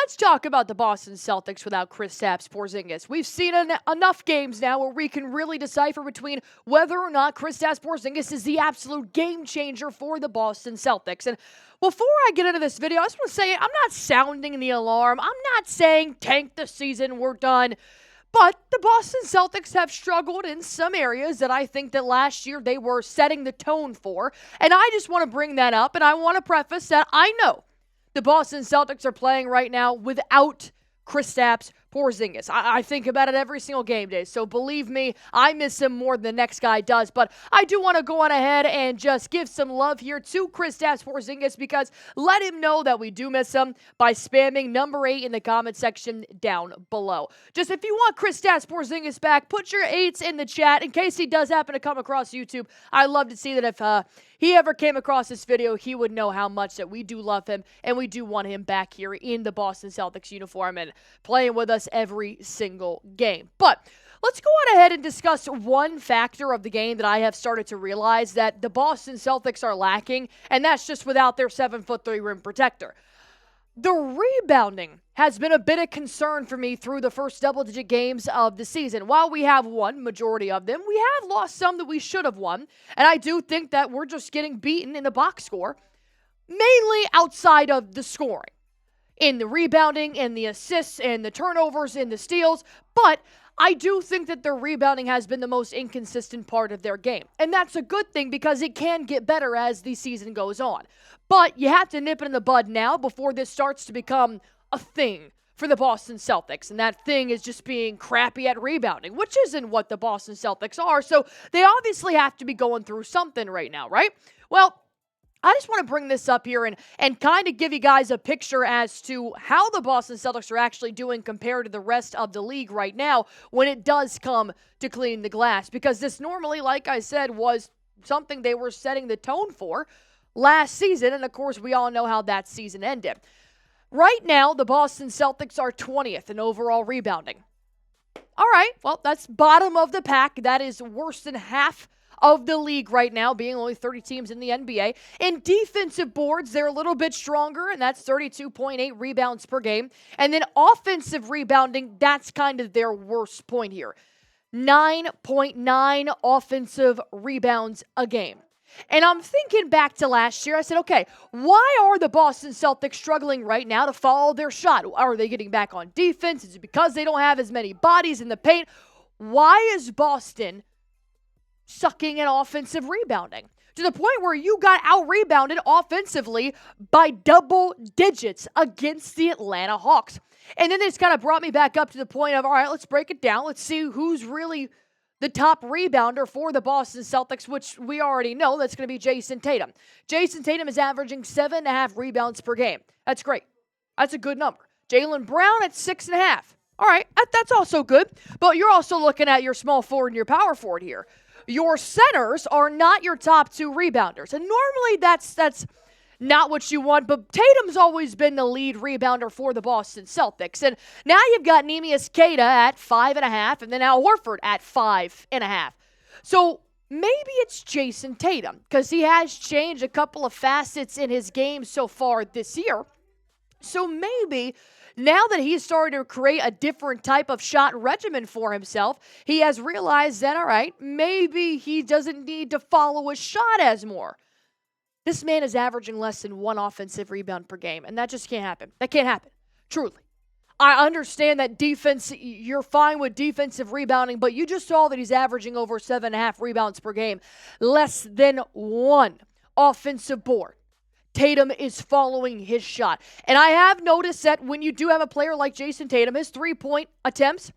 let's talk about the Boston Celtics without Kristaps Porzingis. We've seen enough games now where we can really decipher between whether or not Kristaps Porzingis is the absolute game changer for the Boston Celtics. And before I get into this video, I just want to say I'm not sounding the alarm. I'm not saying tank the season, we're done. But the Boston Celtics have struggled in some areas that I think that last year they were setting the tone for. And I just want to bring that up, and I want to preface that I know the Boston Celtics are playing right now without Kristaps Porzingis. I think about it every single game day, so believe me, I miss him more than the next guy does. But I do want to go on ahead and just give some love here to Kristaps Porzingis, because let him know that we do miss him by spamming number 8 in the comment section down below. Just if you want Kristaps Porzingis back, put your 8s in the chat in case he does happen to come across YouTube. I'd love to see that if he ever came across this video, he would know how much that we do love him and we do want him back here in the Boston Celtics uniform and playing with us every single game. But let's go on ahead and discuss one factor of the game that I have started to realize that the Boston Celtics are lacking, and that's just without their 7'3" rim protector. The rebounding has been a bit of concern for me through the first double-digit games of the season. While we have won majority of them, we have lost some that we should have won, and I do think that we're just getting beaten in the box score, mainly outside of the scoring, in the rebounding, in the assists, and the turnovers, and the steals, but I do think that their rebounding has been the most inconsistent part of their game. And that's a good thing because it can get better as the season goes on. But you have to nip it in the bud now before this starts to become a thing for the Boston Celtics. And that thing is just being crappy at rebounding, which isn't what the Boston Celtics are. So they obviously have to be going through something right now, right? Well, I just want to bring this up here and kind of give you guys a picture as to how the Boston Celtics are actually doing compared to the rest of the league right now when it does come to cleaning the glass. Because this normally, like I said, was something they were setting the tone for last season. And, of course, we all know how that season ended. Right now, the Boston Celtics are 20th in overall rebounding. All right, well, that's bottom of the pack. That is worse than half of the league right now, being only 30 teams in the NBA. In defensive boards, they're a little bit stronger, and that's 32.8 rebounds per game. And then offensive rebounding, that's kind of their worst point here. 9.9 offensive rebounds a game. And I'm thinking back to last year. I said, okay, why are the Boston Celtics struggling right now to follow their shot? Are they getting back on defense? Is it because they don't have as many bodies in the paint? Why is Boston sucking at offensive rebounding to the point where you got out-rebounded offensively by double digits against the Atlanta Hawks? And then this kind of brought me back up to the point of, all right, let's break it down. Let's see who's really the top rebounder for the Boston Celtics, which we already know that's going to be Jayson Tatum. Jayson Tatum is averaging 7.5 rebounds per game. That's great. That's a good number. Jaylen Brown at 6.5. All right, that's also good. But you're also looking at your small forward and your power forward here. Your centers are not your top 2 rebounders. And normally that's not what you want, but Tatum's always been the lead rebounder for the Boston Celtics. And now you've got Neemias Queta at 5.5, and then Al Horford at 5.5. So maybe it's Jayson Tatum, because he has changed a couple of facets in his game so far this year. So maybe now that he's starting to create a different type of shot regimen for himself, he has realized that, all right, maybe he doesn't need to follow his shot as more. This man is averaging less than 1 offensive rebound per game, and that just can't happen. That can't happen, truly. I understand that defense, you're fine with defensive rebounding, but you just saw that he's averaging over 7.5 rebounds per game, less than 1 offensive board. Tatum is following his shot. And I have noticed that when you do have a player like Jayson Tatum, his 3-point attempts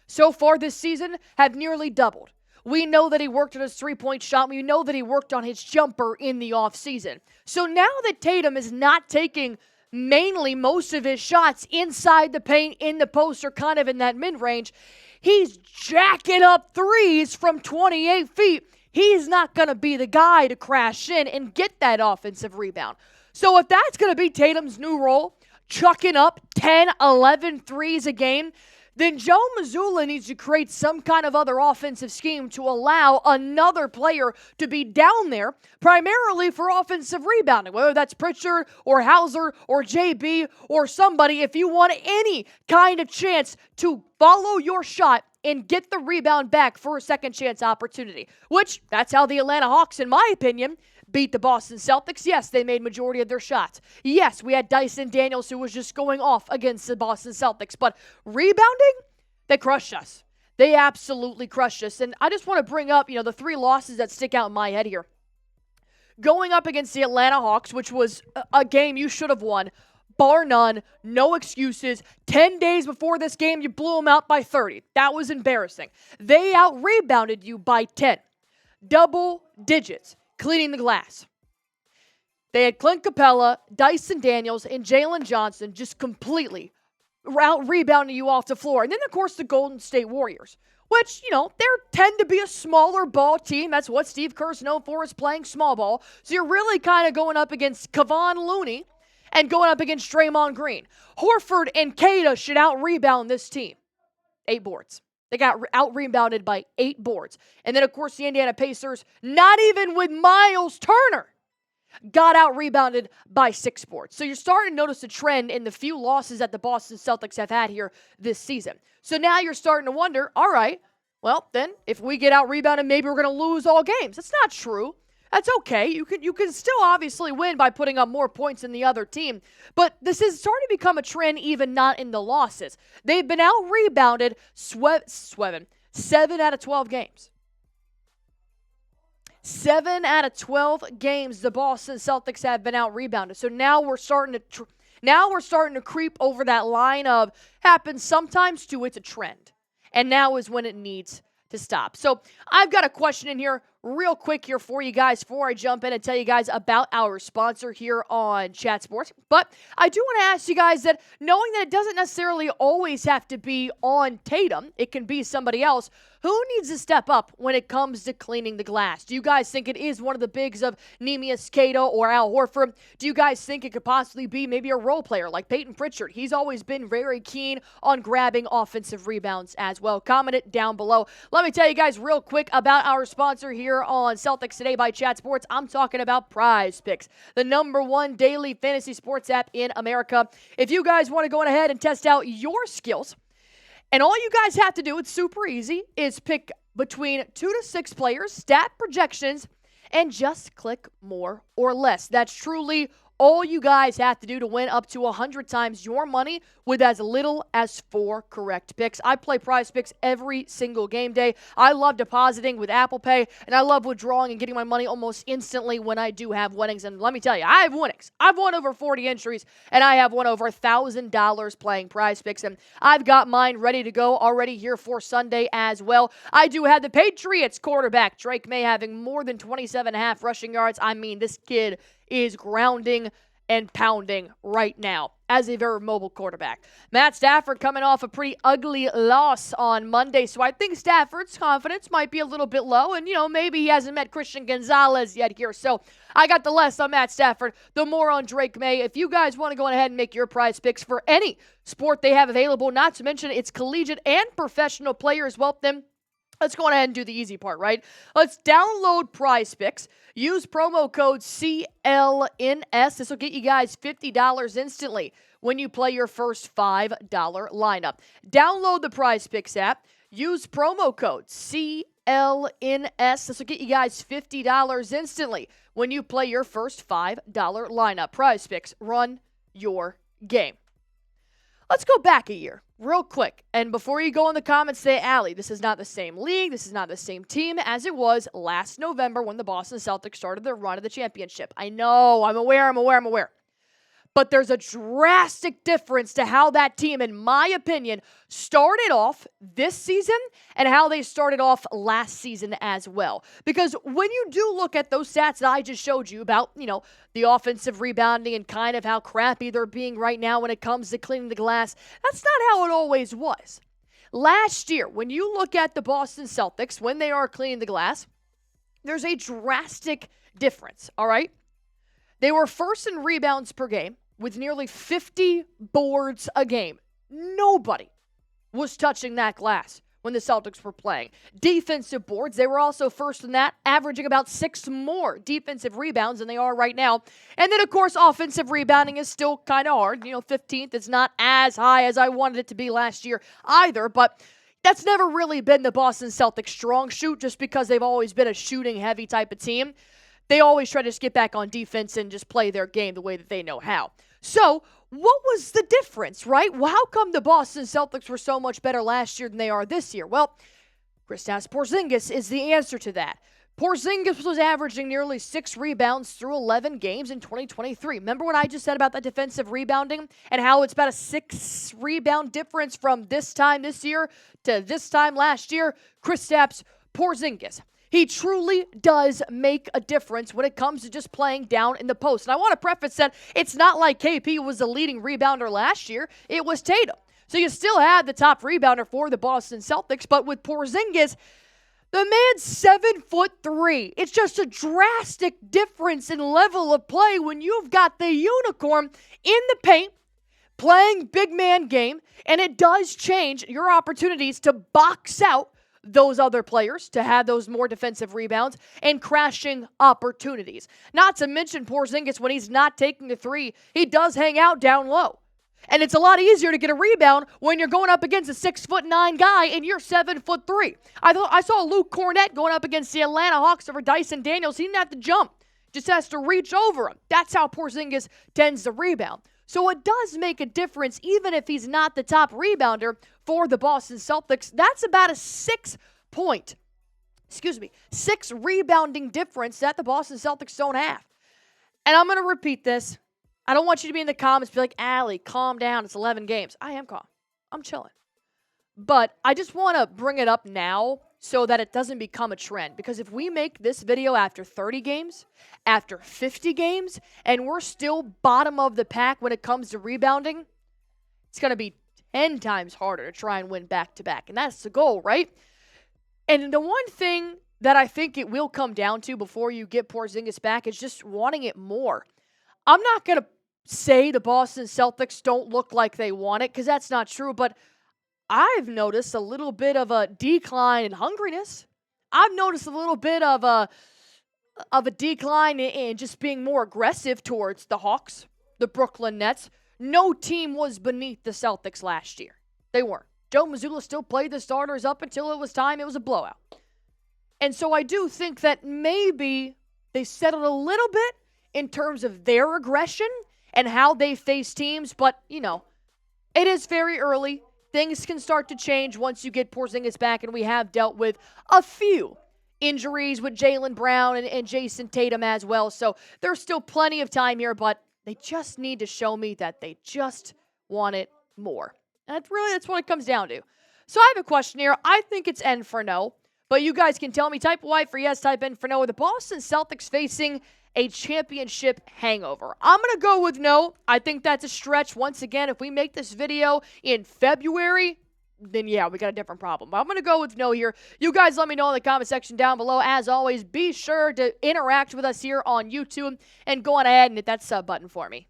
so far this season have nearly doubled. We know that he worked on his 3-point shot. We know that he worked on his jumper in the offseason. So now that Tatum is not taking mainly most of his shots inside the paint, in the post, or kind of in that mid-range, he's jacking up threes from 28 feet. He's not going to be the guy to crash in and get that offensive rebound. So if that's going to be Tatum's new role, chucking up 10, 11 threes a game, then Joe Mazzulla needs to create some kind of other offensive scheme to allow another player to be down there, primarily for offensive rebounding, whether that's Pritchard or Hauser or JB or somebody. If you want any kind of chance to follow your shot and get the rebound back for a second chance opportunity, which that's how the Atlanta Hawks, in my opinion, beat the Boston Celtics. Yes, they made majority of their shots. Yes, we had Dyson Daniels who was just going off against the Boston Celtics. But rebounding, they crushed us. They absolutely crushed us. And I just want to bring up, the 3 losses that stick out in my head here. Going up against the Atlanta Hawks, which was a game you should have won, bar none, no excuses. 10 days before this game, you blew them out by 30. That was embarrassing. They out-rebounded you by 10. Double digits. Cleaning the glass. They had Clint Capella, Dyson Daniels, and Jalen Johnson just completely rebounding you off the floor. And then, of course, the Golden State Warriors, which, they tend to be a smaller ball team. That's what Steve Kerr's known for, is playing small ball. So you're really kind of going up against Kevon Looney and going up against Draymond Green. Horford and Kata should out-rebound this team. 8 boards. They got out-rebounded by 8 boards. And then, of course, the Indiana Pacers, not even with Miles Turner, got out-rebounded by 6 boards. So you're starting to notice a trend in the few losses that the Boston Celtics have had here this season. So now you're starting to wonder, all right, well, then, if we get out-rebounded, maybe we're going to lose all games. That's not true. That's okay. You can still obviously win by putting up more points than the other team. But this is starting to become a trend, even not in the losses. They've been out-rebounded 7 out of 12 games. 7 out of 12 games the Boston Celtics have been out-rebounded. So now we're starting to creep over that line of happens sometimes to it's a trend. And now is when it needs to stop. So I've got a question in here real quick here for you guys before I jump in and tell you guys about our sponsor here on Chat Sports. But I do want to ask you guys that, knowing that it doesn't necessarily always have to be on Tatum, it can be somebody else, who needs to step up when it comes to cleaning the glass? Do you guys think it is one of the bigs of Neemias Queta or Al Horford? Do you guys think it could possibly be maybe a role player like Peyton Pritchard? He's always been very keen on grabbing offensive rebounds as well. Comment it down below. Let me tell you guys real quick about our sponsor here on Celtics Today by Chat Sports. I'm talking about PrizePicks, the #1 daily fantasy sports app in America. If you guys want to go ahead and test out your skills, and all you guys have to do, it's super easy, is pick between 2 to 6 players, stat projections, and just click more or less. That's truly all you guys have to do to win up to 100 times your money with as little as 4 correct picks. I play PrizePicks every single game day. I love depositing with Apple Pay, and I love withdrawing and getting my money almost instantly when I do have winnings. And let me tell you, I have winnings. I've won over 40 entries, and I have won over $1,000 playing PrizePicks, and I've got mine ready to go already here for Sunday as well. I do have the Patriots quarterback, Drake May, having more than 27.5 rushing yards. I mean, this kid is grounding and pounding right now as a very mobile quarterback. Matt Stafford coming off a pretty ugly loss on Monday, so I think Stafford's confidence might be a little bit low, and, maybe he hasn't met Christian Gonzalez yet here. So I got the less on Matt Stafford, the more on Drake May. If you guys want to go ahead and make your prize picks for any sport they have available, not to mention it's collegiate and professional players, well, then let's go ahead and do the easy part, right? Let's download PrizePicks. Use promo code CLNS. This will get you guys $50 instantly when you play your first $5 lineup. Download the PrizePicks app. Use promo code CLNS. This will get you guys $50 instantly when you play your first $5 lineup. PrizePicks, run your game. Let's go back a year real quick. And before you go in the comments, say, Allie, this is not the same league. This is not the same team as it was last November when the Boston Celtics started their run of the championship. I know. I'm aware. But there's a drastic difference to how that team, in my opinion, started off this season and how they started off last season as well. Because when you do look at those stats that I just showed you about, the offensive rebounding and kind of how crappy they're being right now when it comes to cleaning the glass, that's not how it always was. Last year, when you look at the Boston Celtics, when they are cleaning the glass, there's a drastic difference, all right? They were first in rebounds per game with nearly 50 boards a game. Nobody was touching that glass when the Celtics were playing. Defensive boards, they were also first in that, averaging about 6 more defensive rebounds than they are right now. And then, of course, offensive rebounding is still kind of hard. 15th is not as high as I wanted it to be last year either, but that's never really been the Boston Celtics' strong suit just because they've always been a shooting-heavy type of team. They always try to just get back on defense and just play their game the way that they know how. So, what was the difference, right? Well, how come the Boston Celtics were so much better last year than they are this year? Well, Kristaps Porzingis is the answer to that. Porzingis was averaging nearly 6 rebounds through 11 games in 2023. Remember what I just said about that defensive rebounding and how it's about a 6 rebound difference from this time this year to this time last year? Kristaps Porzingis. He truly does make a difference when it comes to just playing down in the post. And I want to preface that it's not like KP was the leading rebounder last year. It was Tatum. So you still had the top rebounder for the Boston Celtics. But with Porzingis, the man's 7'3". It's just a drastic difference in level of play when you've got the unicorn in the paint playing big man game. And it does change your opportunities to box out those other players, to have those more defensive rebounds and crashing opportunities. Not to mention Porzingis, when he's not taking the three, he does hang out down low. And it's a lot easier to get a rebound when you're going up against a 6'9" guy and you're 7'3". I saw Luke Cornett going up against the Atlanta Hawks over Dyson Daniels. He didn't have to jump, just has to reach over him. That's how Porzingis tends to rebound. So it does make a difference, even if he's not the top rebounder for the Boston Celtics. That's about a 6 rebounding difference that the Boston Celtics don't have. And I'm going to repeat this. I don't want you to be in the comments be like, Allie, calm down. It's 11 games. I am calm. I'm chilling. But I just want to bring it up now so that it doesn't become a trend. Because if we make this video after 30 games, after 50 games, and we're still bottom of the pack when it comes to rebounding, it's going to be 10 times harder to try and win back-to-back. And that's the goal, right? And the one thing that I think it will come down to before you get Porzingis back is just wanting it more. I'm not going to say the Boston Celtics don't look like they want it, because that's not true, but I've noticed a little bit of a decline in hungriness. I've noticed a little bit of a decline in just being more aggressive towards the Hawks, the Brooklyn Nets. No team was beneath the Celtics last year. They weren't. Joe Mazzulla still played the starters up until it was time. It was a blowout. And so I do think that maybe they settled a little bit in terms of their aggression and how they face teams. But, it is very early. Things can start to change once you get Porzingis back, and we have dealt with a few injuries with Jaylen Brown and Jayson Tatum as well. So there's still plenty of time here, but they just need to show me that they just want it more. And that's what it comes down to. So I have a question here. I think it's N for no, but you guys can tell me. Type Y for yes, type N for no. Are the Boston Celtics facing a championship hangover? I'm going to go with no. I think that's a stretch. Once again, if we make this video in February, then yeah, we got a different problem. But I'm going to go with no here. You guys let me know in the comment section down below. As always, be sure to interact with us here on YouTube and go on ahead and hit that sub button for me.